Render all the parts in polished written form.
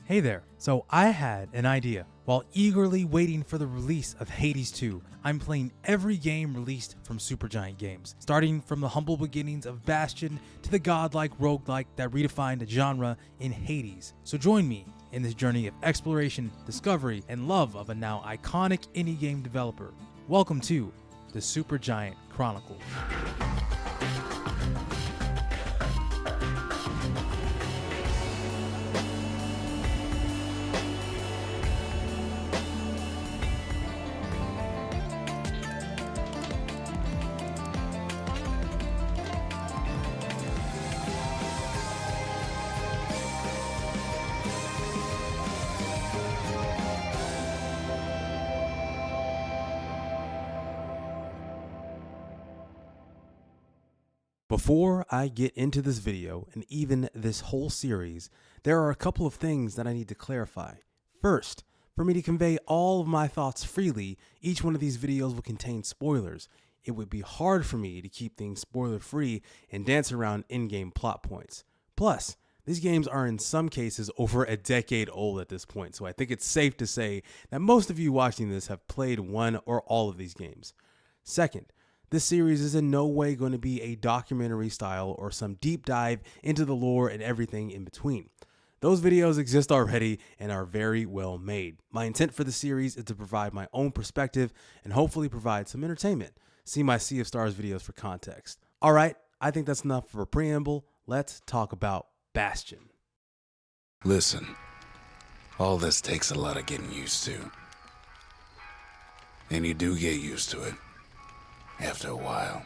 Hey there. So I had an idea. While eagerly waiting for the release of Hades 2, I'm playing every game released from Supergiant Games, starting from the humble beginnings of Bastion to the godlike roguelike that redefined a genre in Hades. So join me in this journey of exploration, discovery, and love of a now iconic indie game developer. Welcome to the Supergiant Chronicles. Before I get into this video, and even this whole series, there are a couple of things that I need to clarify. First, for me to convey all of my thoughts freely, each one of these videos will contain spoilers. It would be hard for me to keep things spoiler-free and dance around in-game plot points. Plus, these games are in some cases over a decade old at this point, so I think it's safe to say that most of you watching this have played one or all of these games. Second, this series is in no way going to be a documentary style or some deep dive into the lore and everything in between. Those videos exist already and are very well made. My intent for the series is to provide my own perspective and hopefully provide some entertainment. See my Sea of Stars videos for context. Alright, I think that's enough for a preamble. Let's talk about Bastion. Listen, all this takes a lot of getting used to. And you do get used to it. After a while.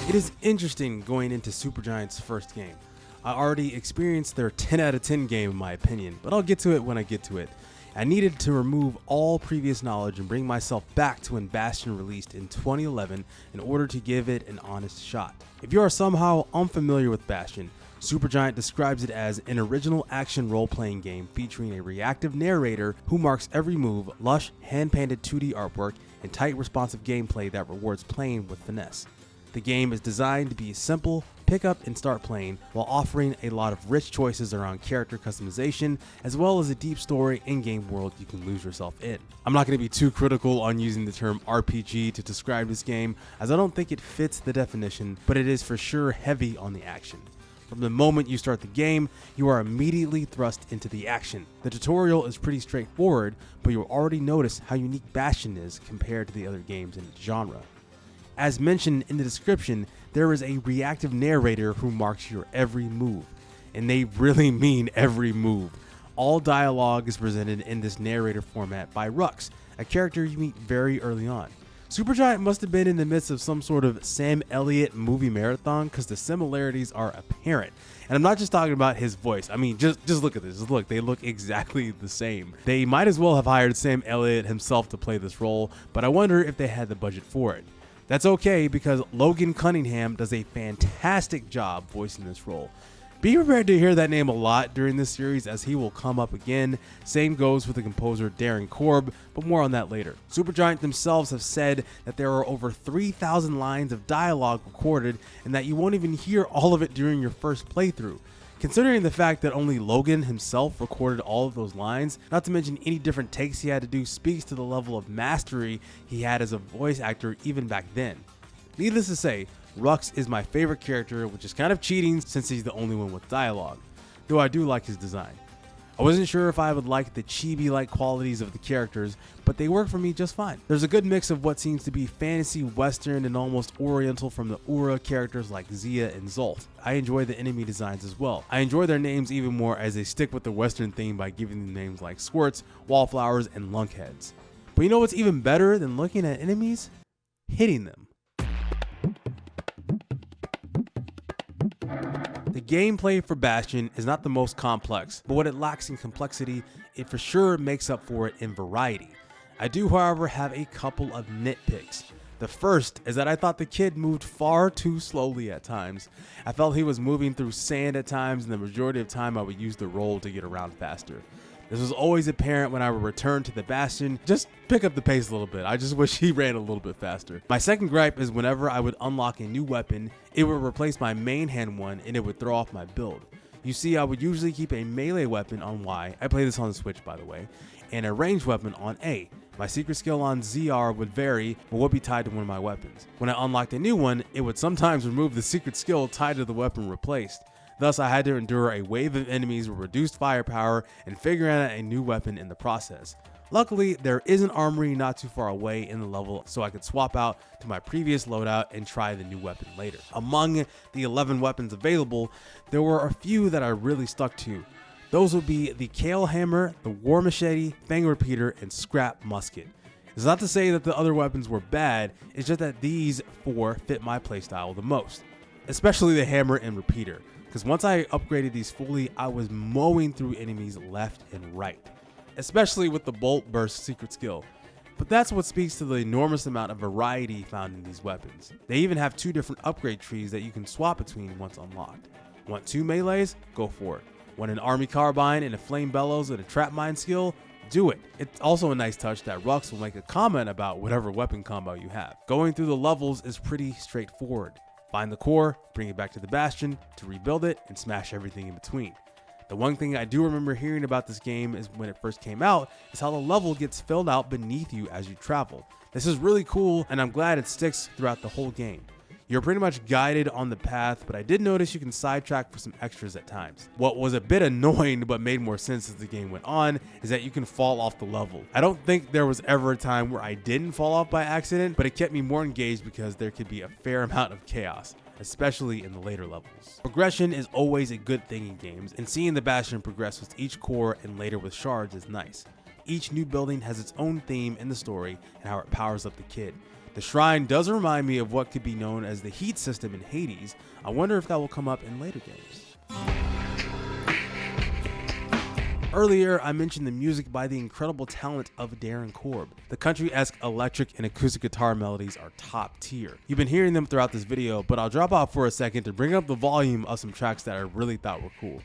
It is interesting going into Supergiant's first game. I already experienced their 10 out of 10 game in my opinion, but I'll get to it when I get to it. I needed to remove all previous knowledge and bring myself back to when Bastion released in 2011 in order to give it an honest shot. If you are somehow unfamiliar with Bastion, Supergiant describes it as an original action role-playing game featuring a reactive narrator who marks every move, lush, hand-painted 2D artwork, and tight responsive gameplay that rewards playing with finesse. The game is designed to be simple, pick up and start playing, while offering a lot of rich choices around character customization, as well as a deep story in-game world you can lose yourself in. I'm not going to be too critical on using the term RPG to describe this game, as I don't think it fits the definition, but it is for sure heavy on the action. From the moment you start the game, you are immediately thrust into the action. The tutorial is pretty straightforward, but you'll already notice how unique Bastion is compared to the other games in its genre. As mentioned in the description, there is a reactive narrator who marks your every move, and they really mean every move. All dialogue is presented in this narrator format by Rux, a character you meet very early on. Supergiant must have been in the midst of some sort of Sam Elliott movie marathon because the similarities are apparent. And I'm not just talking about his voice. I mean, just look at this. Look, they look exactly the same. They might as well have hired Sam Elliott himself to play this role, but I wonder if they had the budget for it. That's okay because Logan Cunningham does a fantastic job voicing this role. Be prepared to hear that name a lot during this series as he will come up again. Same goes with the composer Darren Korb, but more on that later. Supergiant themselves have said that there are over 3,000 lines of dialogue recorded and that you won't even hear all of it during your first playthrough. Considering the fact that only Logan himself recorded all of those lines, not to mention any different takes he had to do, speaks to the level of mastery he had as a voice actor even back then. Needless to say, Rux is my favorite character, which is kind of cheating since he's the only one with dialogue, though I do like his design. I wasn't sure if I would like the chibi-like qualities of the characters, but they work for me just fine. There's a good mix of what seems to be fantasy, western, and almost oriental from the Ura characters like Zia and Zolt. I enjoy the enemy designs as well. I enjoy their names even more as they stick with the western theme by giving them names like Squirts, Wallflowers, and Lunkheads. But you know what's even better than looking at enemies? Hitting them. The gameplay for Bastion is not the most complex, but what it lacks in complexity, it for sure makes up for it in variety. I do, however, have a couple of nitpicks. The first is that I thought the kid moved far too slowly at times. I felt he was moving through sand at times, and the majority of time I would use the roll to get around faster. This was always apparent when I would return to the Bastion. Just pick up the pace a little bit. I just wish he ran a little bit faster. My second gripe is whenever I would unlock a new weapon, it would replace my main hand one and it would throw off my build. You see, I would usually keep a melee weapon on Y, I play this on the Switch by the way, and a ranged weapon on A. My secret skill on ZR would vary, but would be tied to one of my weapons. When I unlocked a new one, it would sometimes remove the secret skill tied to the weapon replaced. Thus, I had to endure a wave of enemies with reduced firepower and figure out a new weapon in the process. Luckily, there is an armory not too far away in the level, so I could swap out to my previous loadout and try the new weapon later. Among the 11 weapons available, there were a few that I really stuck to. Those would be the Kale Hammer, the War Machete, Fang Repeater, and Scrap Musket. It's not to say that the other weapons were bad, it's just that these 4 fit my playstyle the most, especially the Hammer and Repeater, because once I upgraded these fully, I was mowing through enemies left and right, especially with the Bolt Burst secret skill. But that's what speaks to the enormous amount of variety found in these weapons. They even have 2 different upgrade trees that you can swap between once unlocked. Want 2 melees? Go for it. Want an army carbine and a flame bellows and a trap mine skill? Do it. It's also a nice touch that Rux will make a comment about whatever weapon combo you have. Going through the levels is pretty straightforward. Find the core, bring it back to the Bastion to rebuild it, and smash everything in between. The one thing I do remember hearing about this game is when it first came out is how the level gets filled out beneath you as you travel. This is really cool, and I'm glad it sticks throughout the whole game. You're pretty much guided on the path, but I did notice you can sidetrack for some extras at times. What was a bit annoying but made more sense as the game went on is that you can fall off the level. I don't think there was ever a time where I didn't fall off by accident, but it kept me more engaged because there could be a fair amount of chaos, especially in the later levels. Progression is always a good thing in games, and seeing the Bastion progress with each core and later with shards is nice. Each new building has its own theme in the story and how it powers up the kid. The shrine does remind me of what could be known as the heat system in Hades. I wonder if that will come up in later games. Earlier, I mentioned the music by the incredible talent of Darren Korb. The country-esque electric and acoustic guitar melodies are top tier. You've been hearing them throughout this video, but I'll drop out for a second to bring up the volume of some tracks that I really thought were cool.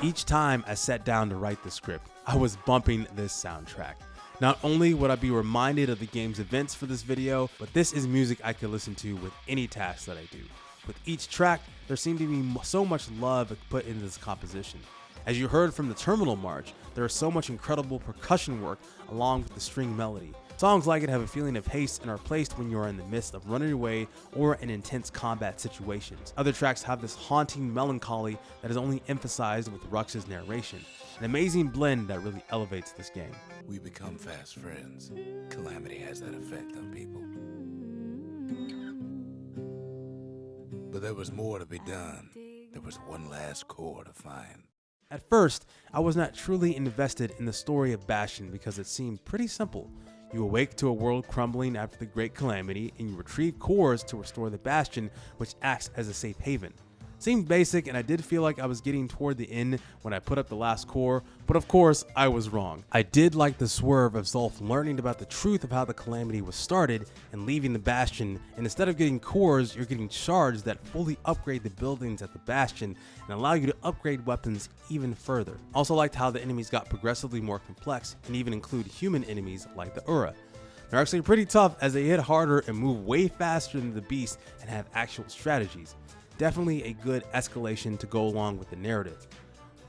Each time I sat down to write the script, I was bumping this soundtrack. Not only would I be reminded of the game's events for this video, but this is music I could listen to with any task that I do. With each track, there seemed to be so much love put into this composition. As you heard from the Terminal March, there is so much incredible percussion work along with the string melody. Songs like it have a feeling of haste and are placed when you are in the midst of running away or in intense combat situations. Other tracks have this haunting melancholy that is only emphasized with Rux's narration. An amazing blend that really elevates this game. We become fast friends. Calamity has that effect on people. But there was more to be done. There was one last core to find. At first, I was not truly invested in the story of Bastion because it seemed pretty simple. You awake to a world crumbling after the Great Calamity, and you retrieve cores to restore the Bastion, which acts as a safe haven. Seemed basic, and I did feel like I was getting toward the end when I put up the last core, but of course, I was wrong. I did like the swerve of Zulf learning about the truth of how the Calamity was started and leaving the Bastion, and instead of getting cores, you're getting shards that fully upgrade the buildings at the Bastion and allow you to upgrade weapons even further. Also liked how the enemies got progressively more complex and even include human enemies like the Ura. They're actually pretty tough as they hit harder and move way faster than the beast and have actual strategies. Definitely a good escalation to go along with the narrative.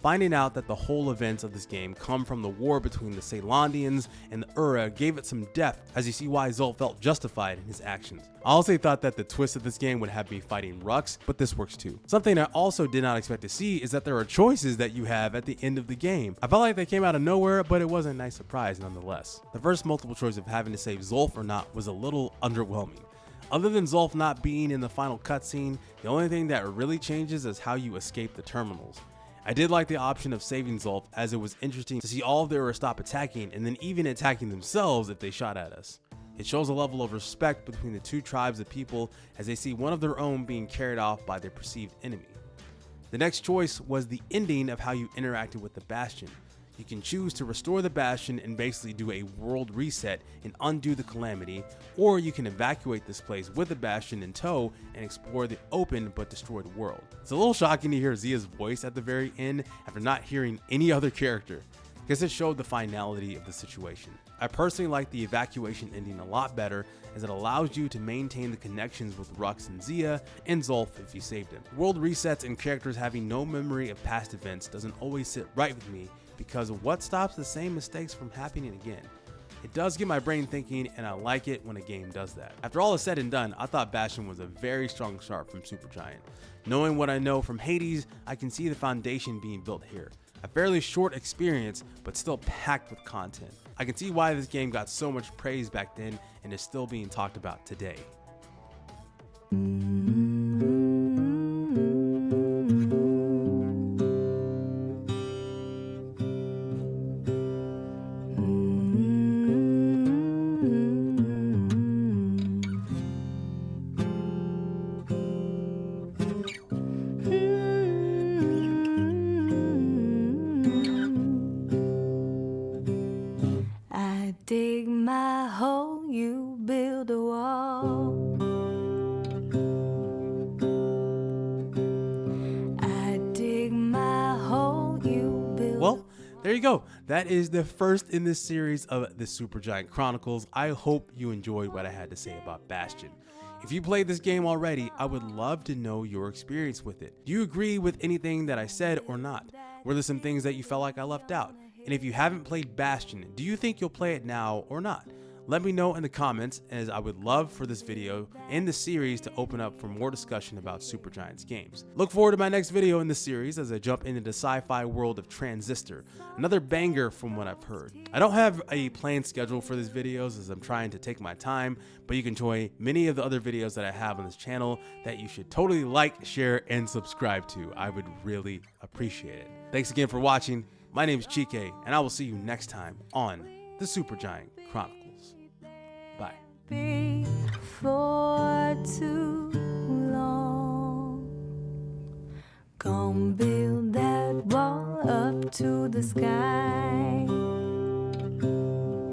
Finding out that the whole events of this game come from the war between the Caelandians and the Ura gave it some depth, as you see why Zulf felt justified in his actions. I also thought that the twist of this game would have me fighting Rux, but this works too. Something I also did not expect to see is that there are choices that you have at the end of the game. I felt like they came out of nowhere, but it was a nice surprise nonetheless. The first multiple choice of having to save Zulf or not was a little underwhelming. Other than Zulf not being in the final cutscene, the only thing that really changes is how you escape the terminals. I did like the option of saving Zulf, as it was interesting to see all of the Ura stop attacking and then even attacking themselves if they shot at us. It shows a level of respect between the two tribes of people as they see one of their own being carried off by their perceived enemy. The next choice was the ending of how you interacted with the Bastion. You can choose to restore the Bastion and basically do a world reset and undo the Calamity, or you can evacuate this place with the Bastion in tow and explore the open but destroyed world. It's a little shocking to hear Zia's voice at the very end after not hearing any other character, because it showed the finality of the situation. I personally like the evacuation ending a lot better, as it allows you to maintain the connections with Rux and Zia and Zulf if you saved him. World resets and characters having no memory of past events doesn't always sit right with me, because of what stops the same mistakes from happening again. It does get my brain thinking, and I like it when a game does that. After all is said and done, I thought Bastion was a very strong start from Supergiant. Knowing what I know from Hades, I can see the foundation being built here. A fairly short experience, but still packed with content. I can see why this game got so much praise back then and is still being talked about today. Dig my hole, you build a wall. I dig my hole, you build. Well, there you go. That is the first in this series of the Supergiant Chronicles. I hope you enjoyed what I had to say about Bastion. If you played this game already, I would love to know your experience with it. Do you agree with anything that I said or not? Were there some things that you felt like I left out? And if you haven't played Bastion, do you think you'll play it now or not? Let me know in the comments, as I would love for this video and the series to open up for more discussion about Supergiant's games. Look forward to my next video in the series as I jump into the sci-fi world of Transistor, another banger from what I've heard. I don't have a planned schedule for these videos as I'm trying to take my time, but you can enjoy many of the other videos that I have on this channel that you should totally like, share, and subscribe to. I would really appreciate it. Thanks again for watching. My name is Chike, and I will see you next time on the Supergiant Chronicles. Bye. Before to